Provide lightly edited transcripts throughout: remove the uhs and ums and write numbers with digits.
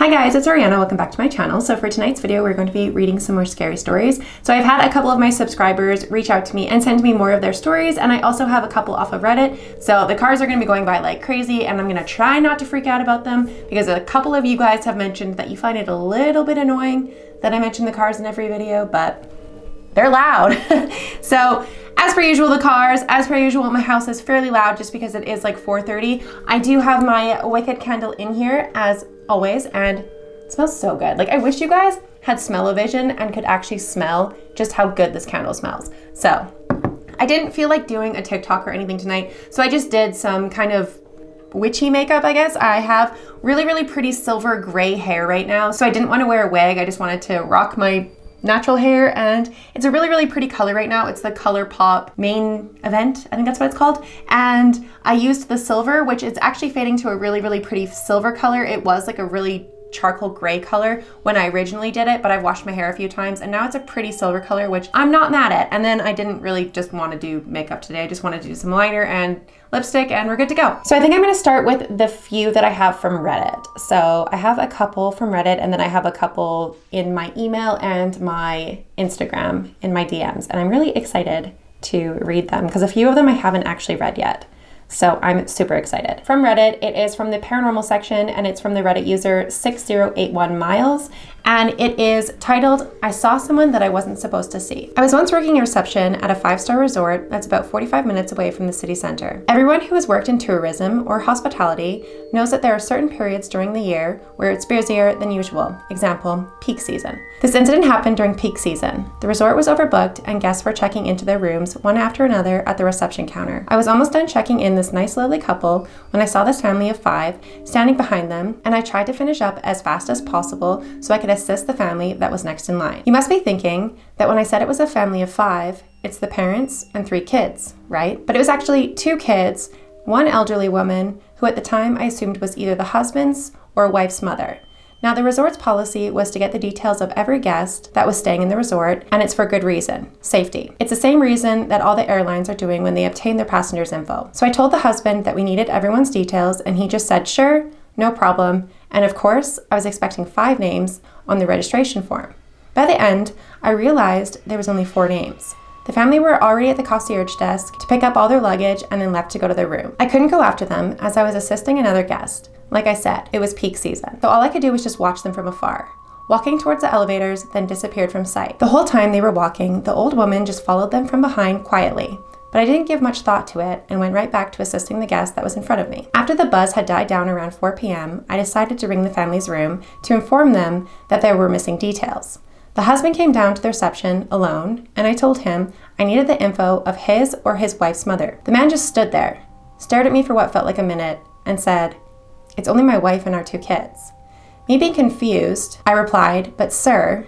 Hi guys, it's Ariana. Welcome back to my channel. So for tonight's video, we're going to be reading some more scary stories. So I've had a couple of my subscribers reach out to me and send me more of their stories, and I also have a couple off of Reddit. So the cars are going to be going by like crazy, and I'm going to try not to freak out about them because a couple of you guys have mentioned that you find it a little bit annoying that I mention the cars in every video, but they're loud. So as per usual, the cars, as per usual, my house is fairly loud just because it is like 4:30. I do have my wicked candle in here as always, and it smells so good. Like, I wish you guys had smell-o-vision and could actually smell just how good this candle smells. So I didn't feel like doing a TikTok or anything tonight, so I just did some kind of witchy makeup, I guess. I have really pretty silver gray hair right now, so I didn't want to wear a wig. I just wanted to rock my natural hair, and it's a really pretty color right now. It's the ColourPop main event, I think that's what it's called. And I used the silver, which is actually fading to a really pretty silver color. It was like a really charcoal gray color when I originally did it, but I've washed my hair a few times and now it's a pretty silver color, which I'm not mad at. And then I didn't really just want to do makeup today. I just wanted to do some liner and lipstick and we're good to go. So I think I'm going to start with the few that I have from Reddit. So I have a couple from Reddit, and then I have a couple in my email and my Instagram in my DMs, and I'm really excited to read them because a few of them I haven't actually read yet. So I'm super excited. From Reddit, it is from the paranormal section, and it's from the Reddit user 6081 Miles, and it is titled, "I saw someone that I wasn't supposed to see." I was once working a reception at a 5-star resort that's about 45 minutes away from the city center. Everyone who has worked in tourism or hospitality knows that there are certain periods during the year where it's busier than usual. Example, peak season. This incident happened during peak season. The resort was overbooked and guests were checking into their rooms one after another at the reception counter. I was almost done checking in this nice lovely couple when I saw this family of 5 standing behind them, and I tried to finish up as fast as possible so I could assist the family that was next in line. You must be thinking that when I said it was a family of 5, it's the parents and 3 kids, right? But it was actually 2 kids, 1 elderly woman who at the time I assumed was either the husband's or wife's mother. Now, the resort's policy was to get the details of every guest that was staying in the resort, and it's for good reason, safety. It's the same reason that all the airlines are doing when they obtain their passengers' info. So I told the husband that we needed everyone's details, and he just said, sure, no problem. And of course, I was expecting 5 names on the registration form. By the end, I realized there was only 4 names. The family were already at the concierge desk to pick up all their luggage and then left to go to their room. I couldn't go after them as I was assisting another guest. Like I said, it was peak season, so all I could do was just watch them from afar. Walking towards the elevators, then disappeared from sight. The whole time they were walking, the old woman just followed them from behind quietly. But I didn't give much thought to it and went right back to assisting the guest that was in front of me. After the buzz had died down around 4 p.m., I decided to ring the family's room to inform them that there were missing details. The husband came down to the reception alone, and I told him I needed the info of his or his wife's mother. The man just stood there, stared at me for what felt like a minute, and said, "It's only my wife and our 2 kids." Me being confused, I replied, "But sir,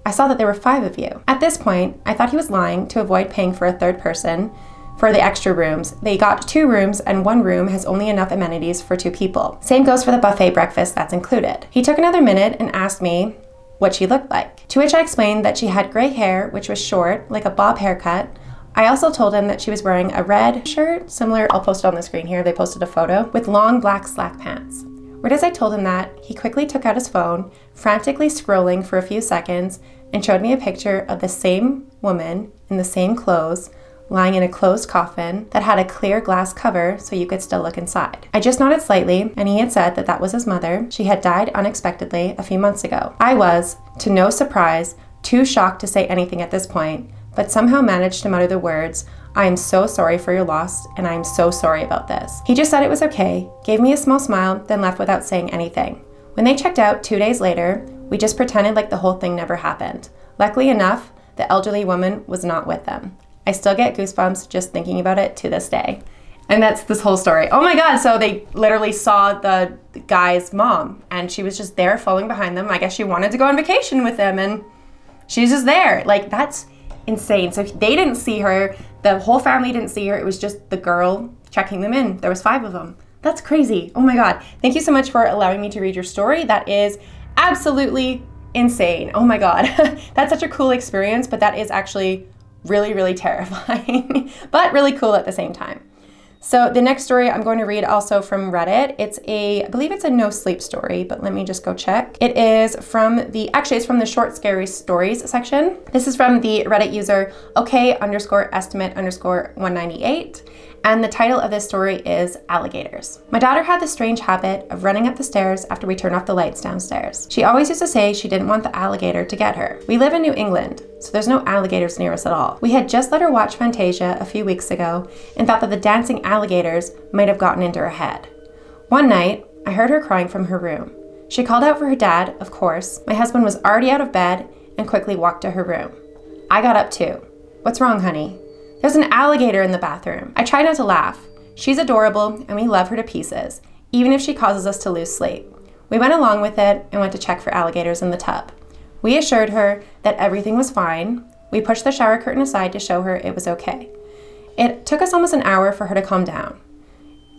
I saw that there were 5 of you." At this point, I thought he was lying to avoid paying for a 3rd person for the extra rooms. They got 2 rooms, and 1 room has only enough amenities for 2 people. Same goes for the buffet breakfast that's included. He took another minute and asked me what she looked like, to which I explained that she had gray hair, which was short, like a bob haircut. I also told him that she was wearing a red shirt, similar, I'll post it on the screen here, they posted a photo, with long black slack pants. Right as I told him that, he quickly took out his phone, frantically scrolling for a few seconds, and showed me a picture of the same woman in the same clothes, lying in a closed coffin that had a clear glass cover so you could still look inside. I just nodded slightly, and he had said that that was his mother. She had died unexpectedly a few months ago. I was, to no surprise, too shocked to say anything at this point, but somehow managed to mutter the words, "I am so sorry for your loss, and I am so sorry about this." He just said it was okay, gave me a small smile, then left without saying anything. When they checked out 2 days later, we just pretended like the whole thing never happened. Luckily enough, the elderly woman was not with them. I still get goosebumps just thinking about it to this day. And that's this whole story. Oh my God, so they literally saw the guy's mom, and she was just there following behind them. I guess she wanted to go on vacation with them, and she's just there. Like, that's insane. So they didn't see her, the whole family didn't see her, it was just the girl checking them in. There was 5 of them. That's crazy. Oh my God. Thank you so much for allowing me to read your story. That is absolutely insane. Oh my God. That's such a cool experience, but that is actually really terrifying, but really cool at the same time. So the next story I'm going to read also from Reddit. I believe it's a no sleep story, but let me just go check. It is from it's from the short scary stories section. This is from the Reddit user okay_estimate_198. And the title of this story is Alligators. My daughter had the strange habit of running up the stairs after we turned off the lights downstairs. She always used to say she didn't want the alligator to get her. We live in New England, so there's no alligators near us at all. We had just let her watch Fantasia a few weeks ago and thought that the dancing alligators might have gotten into her head. One night, I heard her crying from her room. She called out for her dad, of course. My husband was already out of bed and quickly walked to her room. I got up too. What's wrong, honey? There's an alligator in the bathroom. I try not to laugh. She's adorable and we love her to pieces, even if she causes us to lose sleep. We went along with it and went to check for alligators in the tub. We assured her that everything was fine. We pushed the shower curtain aside to show her it was okay. It took us almost an hour for her to calm down.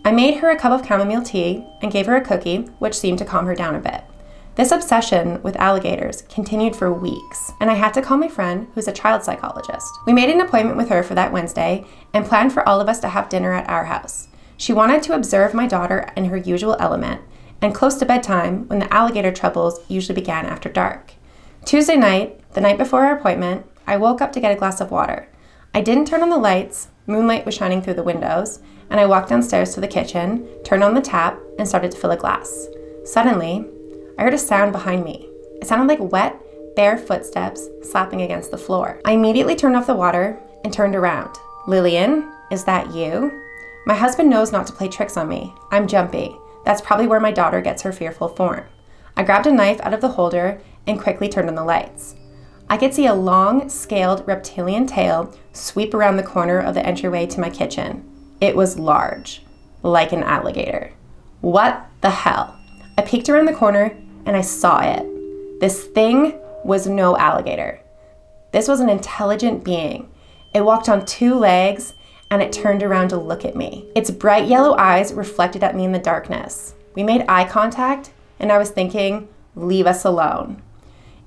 I made her a cup of chamomile tea and gave her a cookie, which seemed to calm her down a bit. This obsession with alligators continued for weeks, and I had to call my friend, who's a child psychologist. We made an appointment with her for that Wednesday and planned for all of us to have dinner at our house. She wanted to observe my daughter in her usual element, and close to bedtime, when the alligator troubles usually began after dark. Tuesday night, the night before our appointment, I woke up to get a glass of water. I didn't turn on the lights, moonlight was shining through the windows, and I walked downstairs to the kitchen, turned on the tap, and started to fill a glass. Suddenly, I heard a sound behind me. It sounded like wet, bare footsteps slapping against the floor. I immediately turned off the water and turned around. Lillian, is that you? My husband knows not to play tricks on me. I'm jumpy. That's probably where my daughter gets her fearful form. I grabbed a knife out of the holder and quickly turned on the lights. I could see a long, scaled reptilian tail sweep around the corner of the entryway to my kitchen. It was large, like an alligator. What the hell? I peeked around the corner and I saw it. This thing was no alligator. This was an intelligent being. It walked on two legs and it turned around to look at me. Its bright yellow eyes reflected at me in the darkness. We made eye contact and I was thinking, leave us alone.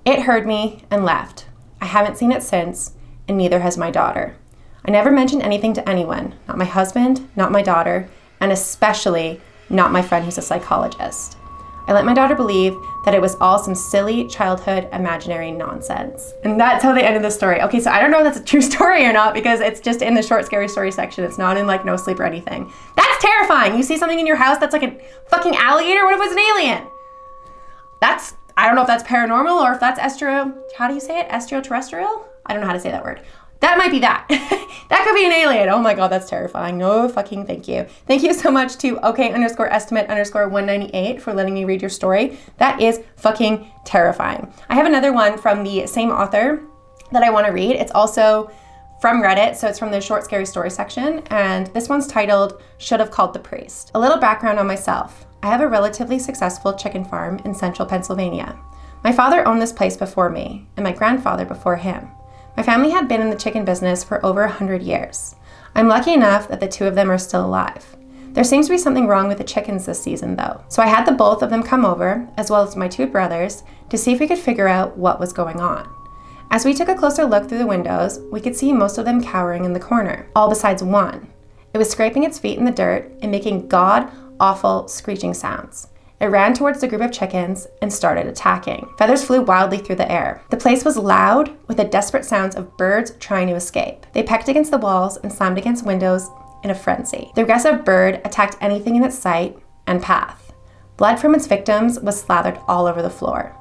It heard me and left. I haven't seen it since, and neither has my daughter. I never mentioned anything to anyone, not my husband, not my daughter, and especially not my friend who's a psychologist. I let my daughter believe that it was all some silly childhood imaginary nonsense. And that's how they ended the story. Okay, so I don't know if that's a true story or not because it's just in the short scary story section. It's not in like no sleep or anything. That's terrifying. You see something in your house that's like a fucking alligator? What if it's an alien? I don't know if that's paranormal or if that's how do you say it? Extraterrestrial? I don't know how to say that word. That might be that. That could be an alien. Oh my God, that's terrifying. No fucking thank you. Thank you so much to okay_estimate_198 for letting me read your story. That is fucking terrifying. I have another one from the same author that I want to read. It's also from Reddit, so it's from the short scary story section, and this one's titled, Should Have Called the Priest. A little background on myself. I have a relatively successful chicken farm in central Pennsylvania. My father owned this place before me, and my grandfather before him. My family had been in the chicken business for over 100 years. I'm lucky enough that the two of them are still alive. There seems to be something wrong with the chickens this season though, so I had the both of them come over, as well as my two brothers, to see if we could figure out what was going on. As we took a closer look through the windows, we could see most of them cowering in the corner, all besides one. It was scraping its feet in the dirt and making god-awful screeching sounds. It ran towards the group of chickens and started attacking. Feathers flew wildly through the air. The place was loud with the desperate sounds of birds trying to escape. They pecked against the walls and slammed against windows in a frenzy. The aggressive bird attacked anything in its sight and path. Blood from its victims was slathered all over the floor.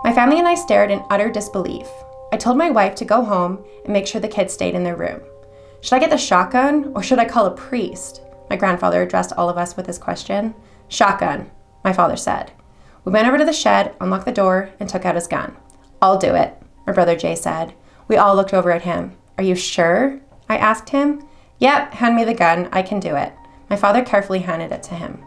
My family and I stared in utter disbelief. I told my wife to go home and make sure the kids stayed in their room. Should I get the shotgun or should I call a priest? My grandfather addressed all of us with this question. Shotgun, my father said. We went over to the shed, unlocked the door, and took out his gun. I'll do it, my brother Jay said. We all looked over at him. Are you sure? I asked him. Yep, hand me the gun, I can do it. My father carefully handed it to him.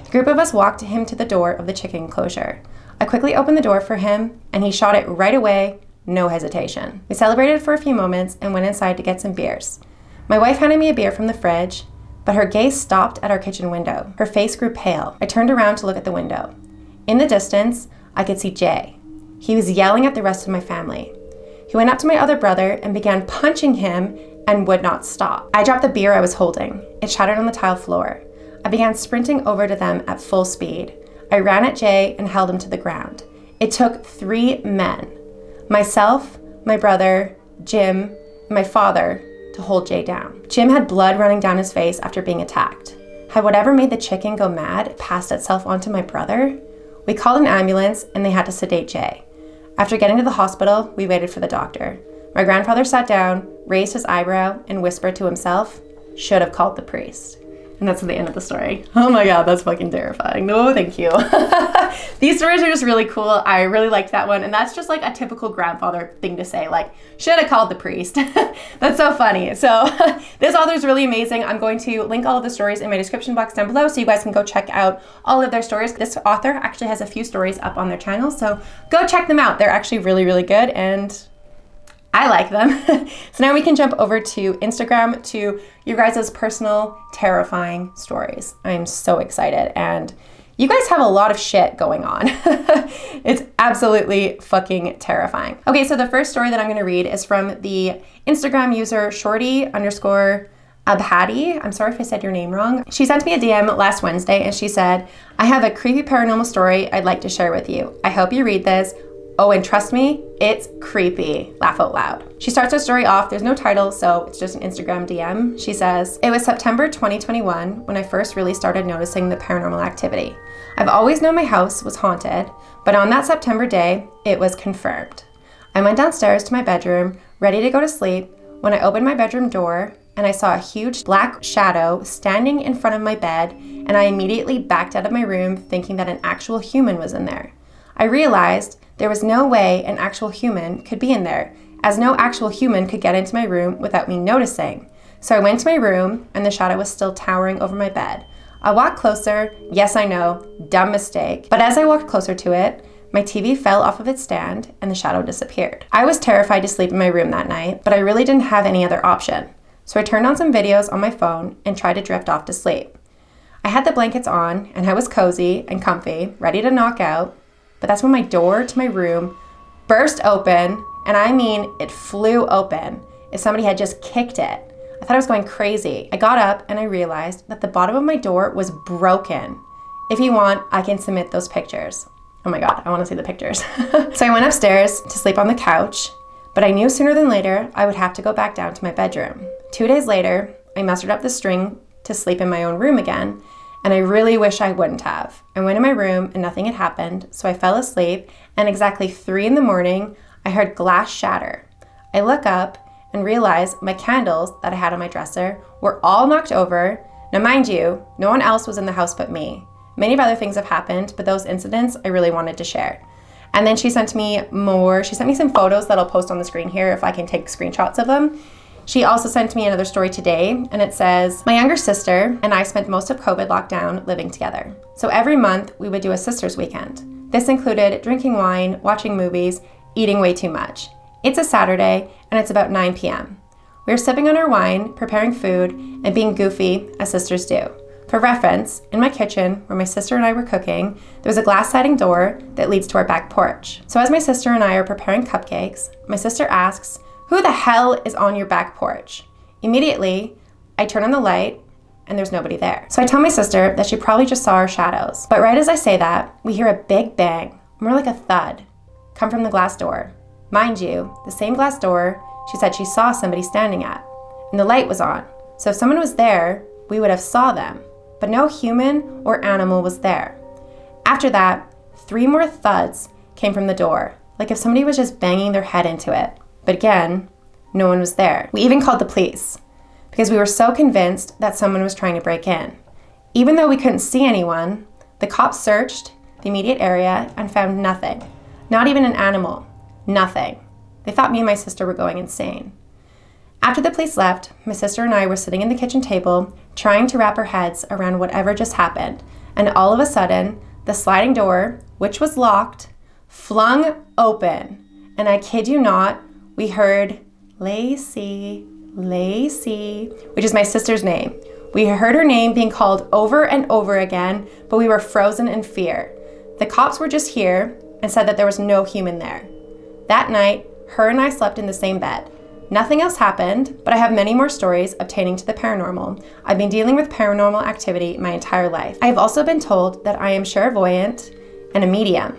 The group of us walked him to the door of the chicken enclosure. I quickly opened the door for him, and he shot it right away, no hesitation. We celebrated for a few moments and went inside to get some beers. My wife handed me a beer from the fridge, but her gaze stopped at our kitchen window. Her face grew pale. I turned around to look at the window. In the distance, I could see Jay. He was yelling at the rest of my family. He went up to my other brother and began punching him and would not stop. I dropped the beer I was holding. It shattered on the tile floor. I began sprinting over to them at full speed. I ran at Jay and held him to the ground. It took 3 men, myself, my brother, Jim, and my father, to hold Jay down. Jim had blood running down his face after being attacked. Had whatever made the chicken go mad passed itself onto my brother? We called an ambulance and they had to sedate Jay. After getting to the hospital, we waited for the doctor. My grandfather sat down, raised his eyebrow, and whispered to himself, "Should have called the priest." And that's the end of the story. Oh my God, that's fucking terrifying. No, thank you. These stories are just really cool. I really liked that one. And that's just like a typical grandfather thing to say, like, should have called the priest. That's so funny. So this author is really amazing. I'm going to link all of the stories in my description box down below so you guys can go check out all of their stories. This author actually has a few stories up on their channel, so go check them out. They're actually really, really good, and I like them. So now we can jump over to Instagram to your guys' personal terrifying stories. I'm so excited, and you guys have a lot of shit going on. It's absolutely fucking terrifying. Okay, so the first story that I'm gonna read is from the Instagram user shorty_abhadi. I'm sorry if I said your name wrong. She sent me a DM last Wednesday and she said, "I have a creepy paranormal story I'd like to share with you. I hope you read this. Oh, and trust me, it's creepy. Laugh out loud." She starts her story off, there's no title, so it's just an Instagram DM. She says, "It was September 2021 when I first really started noticing the paranormal activity. I've always known my house was haunted, but on that September day, it was confirmed. I went downstairs to my bedroom, ready to go to sleep, when I opened my bedroom door and I saw a huge black shadow standing in front of my bed, and I immediately backed out of my room thinking that an actual human was in there. I realized there was no way an actual human could be in there, as no actual human could get into my room without me noticing. So I went to my room and the shadow was still towering over my bed. I walked closer, yes I know, dumb mistake, but as I walked closer to it, my TV fell off of its stand and the shadow disappeared. I was terrified to sleep in my room that night, but I really didn't have any other option. So I turned on some videos on my phone and tried to drift off to sleep. I had the blankets on and I was cozy and comfy, ready to knock out, but that's when my door to my room burst open, and I mean it flew open, if somebody had just kicked it. I thought I was going crazy. I got up and I realized that the bottom of my door was broken. If you want, I can submit those pictures. Oh my God, I want to see the pictures. So I went upstairs to sleep on the couch, but I knew sooner than later I would have to go back down to my bedroom. 2 days later, I mustered up the string to sleep in my own room again, and I really wish I wouldn't have. I went in my room and nothing had happened, so I fell asleep, and exactly 3 in the morning, I heard glass shatter. I look up and realize my candles that I had on my dresser were all knocked over. Now mind you, no one else was in the house but me. Many other things have happened, but those incidents I really wanted to share. And then she sent me more. She sent me some photos that I'll post on the screen here if I can take screenshots of them. She also sent me another story today, and it says, "My younger sister and I spent most of COVID lockdown living together. So every month we would do a sister's weekend. This included drinking wine, watching movies, eating way too much. It's a Saturday and it's about 9 p.m. We are sipping on our wine, preparing food, and being goofy as sisters do. For reference, in my kitchen, where my sister and I were cooking, there was a glass sliding door that leads to our back porch. So as my sister and I are preparing cupcakes, my sister asks, 'Who the hell is on your back porch?' Immediately, I turn on the light and there's nobody there. So I tell my sister that she probably just saw our shadows. But right as I say that, we hear a big bang, more like a thud, come from the glass door. Mind you, the same glass door she said she saw somebody standing at. And the light was on. So if someone was there, we would have saw them. But no human or animal was there. After that, 3 more thuds came from the door, like if somebody was just banging their head into it. But again, no one was there. We even called the police because we were so convinced that someone was trying to break in. Even though we couldn't see anyone, the cops searched the immediate area and found nothing. Not even an animal. Nothing. They thought me and my sister were going insane. After the police left, my sister and I were sitting in the kitchen table trying to wrap our heads around whatever just happened, and all of a sudden, the sliding door, which was locked, flung open, and I kid you not, we heard Lacey, which is my sister's name. We heard her name being called over and over again, but we were frozen in fear. The cops were just here and said that there was no human there. That night, her and I slept in the same bed. Nothing else happened, but I have many more stories obtaining to the paranormal. I've been dealing with paranormal activity my entire life. I have also been told that I am clairvoyant and a medium.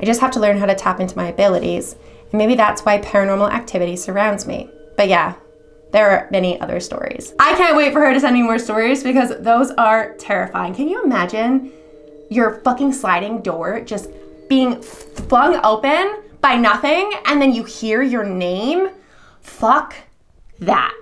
I just have to learn how to tap into my abilities, and maybe that's why paranormal activity surrounds me. But yeah, there are many other stories. I can't wait for her to send me more stories because those are terrifying. Can you imagine your fucking sliding door just being flung open by nothing and then you hear your name? Fuck that.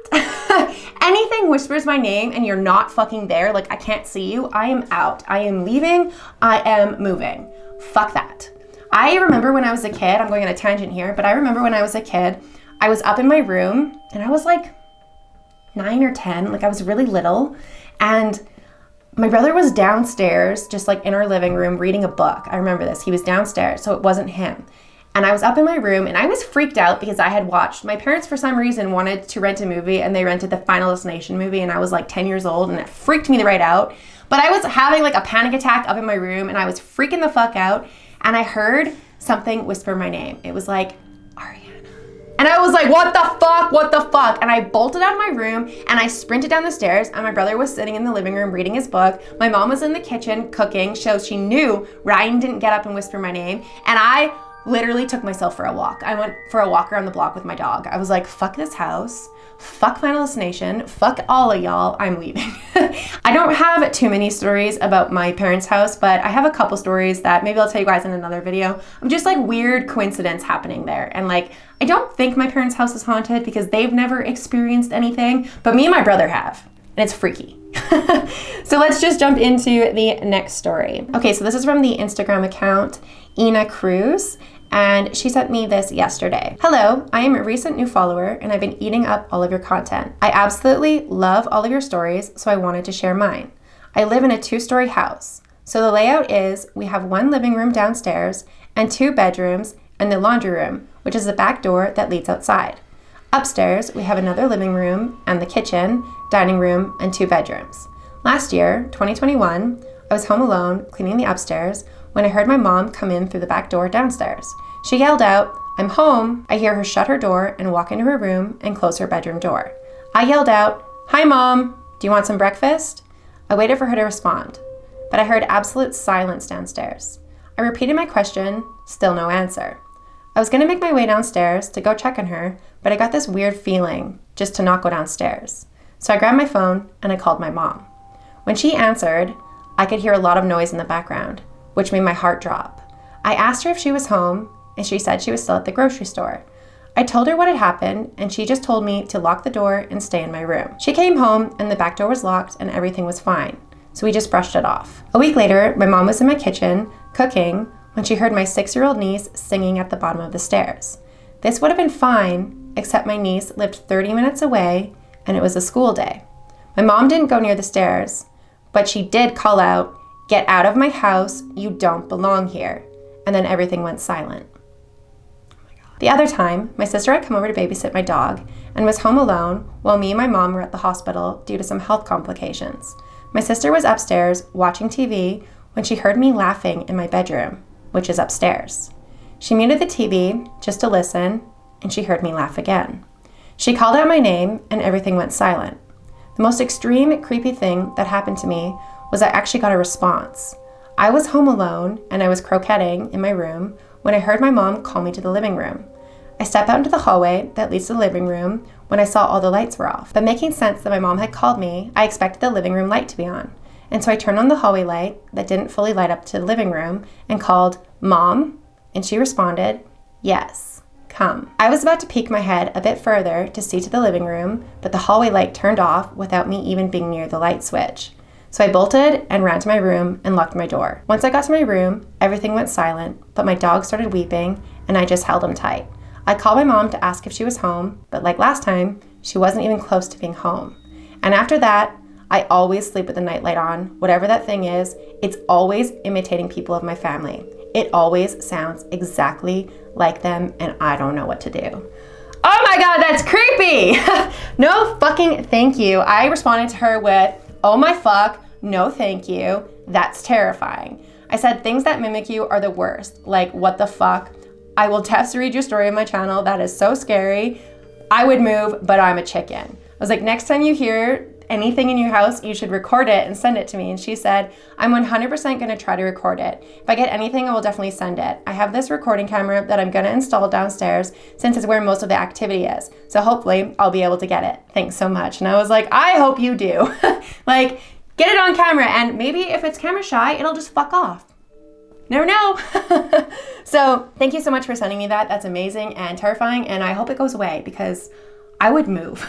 Anything whispers my name and you're not fucking there, like I can't see you, I am out. I am leaving. I am moving. Fuck that. I remember when I was a kid, I'm going on a tangent here, but I remember when I was a kid, I was up in my room and I was like 9 or 10, like I was really little, and my brother was downstairs, just like in our living room reading a book. I remember this. He was downstairs, so it wasn't him. And I was up in my room and I was freaked out because I had watched, my parents for some reason wanted to rent a movie and they rented the Final Destination movie, and I was like 10 years old and it freaked me right out. But I was having like a panic attack up in my room and I was freaking the fuck out, and I heard something whisper my name. It was like, and I was like, what the fuck, what the fuck? And I bolted out of my room and I sprinted down the stairs, and my brother was sitting in the living room reading his book. My mom was in the kitchen cooking, so she knew Ryan didn't get up and whisper my name. And I literally took myself for a walk. I went for a walk around the block with my dog. I was like, fuck this house, fuck Final Destination, fuck all of y'all, I'm leaving. I don't have too many stories about my parents' house, but I have a couple stories that maybe I'll tell you guys in another video of just like weird coincidence happening there. And like, I don't think my parents' house is haunted because they've never experienced anything, but me and my brother have, and it's freaky. So let's just jump into the next story. Okay, so this is from the Instagram account, Ina Cruz, and she sent me this yesterday. Hello, I am a recent new follower and I've been eating up all of your content. I absolutely love all of your stories, so I wanted to share mine. I live in a 2-story house. So the layout is we have 1 living room downstairs and 2 bedrooms and the laundry room, which is the back door that leads outside. Upstairs, we have another living room and the kitchen, dining room, and 2 bedrooms. Last year, 2021, I was home alone cleaning the upstairs when I heard my mom come in through the back door downstairs. She yelled out, "I'm home." I hear her shut her door and walk into her room and close her bedroom door. I yelled out, "Hi, Mom. Do you want some breakfast?" I waited for her to respond, but I heard absolute silence downstairs. I repeated my question, still no answer. I was going to make my way downstairs to go check on her, but I got this weird feeling just to not go downstairs. So I grabbed my phone and I called my mom. When she answered, I could hear a lot of noise in the background, which made my heart drop. I asked her if she was home, and she said she was still at the grocery store. I told her what had happened, and she just told me to lock the door and stay in my room. She came home, and the back door was locked, and everything was fine, so we just brushed it off. A week later, my mom was in my kitchen, cooking, when she heard my 6-year-old niece singing at the bottom of the stairs. This would have been fine, except my niece lived 30 minutes away, and it was a school day. My mom didn't go near the stairs, but she did call out, "Get out of my house, you don't belong here." And then everything went silent. The other time, my sister had come over to babysit my dog and was home alone while me and my mom were at the hospital due to some health complications. My sister was upstairs watching TV when she heard me laughing in my bedroom, which is upstairs. She muted the TV just to listen, and she heard me laugh again. She called out my name and everything went silent. The most extreme, creepy thing that happened to me was I actually got a response. I was home alone and I was croquetting in my room when I heard my mom call me to the living room. I stepped out into the hallway that leads to the living room when I saw all the lights were off. But making sense that my mom had called me, I expected the living room light to be on. And so I turned on the hallway light that didn't fully light up to the living room and called, "Mom?" And she responded, "Yes, come." I was about to peek my head a bit further to see to the living room, but the hallway light turned off without me even being near the light switch. So I bolted and ran to my room and locked my door. Once I got to my room, everything went silent, but my dog started weeping and I just held him tight. I called my mom to ask if she was home, but like last time, she wasn't even close to being home. And after that, I always sleep with the nightlight on. Whatever that thing is, it's always imitating people of my family. It always sounds exactly like them and I don't know what to do. Oh my God, that's creepy. No fucking thank you. I responded to her with, "Oh my fuck, no thank you. That's terrifying." I said things that mimic you are the worst. Like, what the fuck? I will test read your story on my channel. That is so scary. I would move, but I'm a chicken. I was like, next time you hear anything in your house, you should record it and send it to me. And she said, I'm 100% gonna try to record it. If I get anything, I will definitely send it. I have this recording camera that I'm gonna install downstairs since it's where most of the activity is. So hopefully I'll be able to get it. Thanks so much. And I was like, I hope you do. Like, get it on camera, and maybe if it's camera shy, it'll just fuck off. Never know. So thank you so much for sending me that. That's amazing and terrifying, and I hope it goes away because I would move.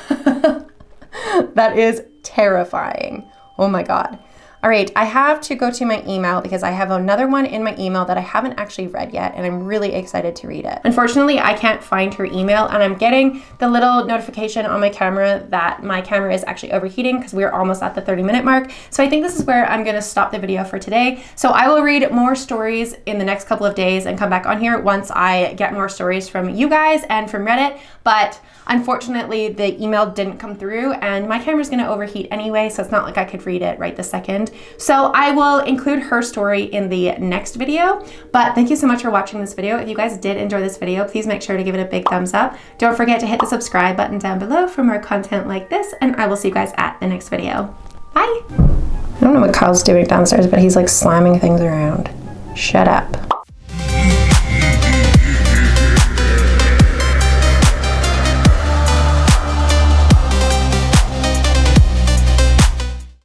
That is terrifying. Oh my God. All right, I have to go to my email because I have another one in my email that I haven't actually read yet, and I'm really excited to read it. Unfortunately, I can't find her email, and I'm getting the little notification on my camera that my camera is actually overheating because we're almost at the 30-minute mark. So I think this is where I'm gonna stop the video for today. So I will read more stories in the next couple of days and come back on here once I get more stories from you guys and from Reddit. But unfortunately, the email didn't come through, and my camera's gonna overheat anyway, so it's not like I could read it right this second. So I will include her story in the next video. But thank you so much for watching this video. If you guys did enjoy this video, please make sure to give it a big thumbs up. Don't forget to hit the subscribe button down below for more content like this, and I will see you guys at the next video. Bye. I don't know what Kyle's doing downstairs, but he's like slamming things around. Shut up.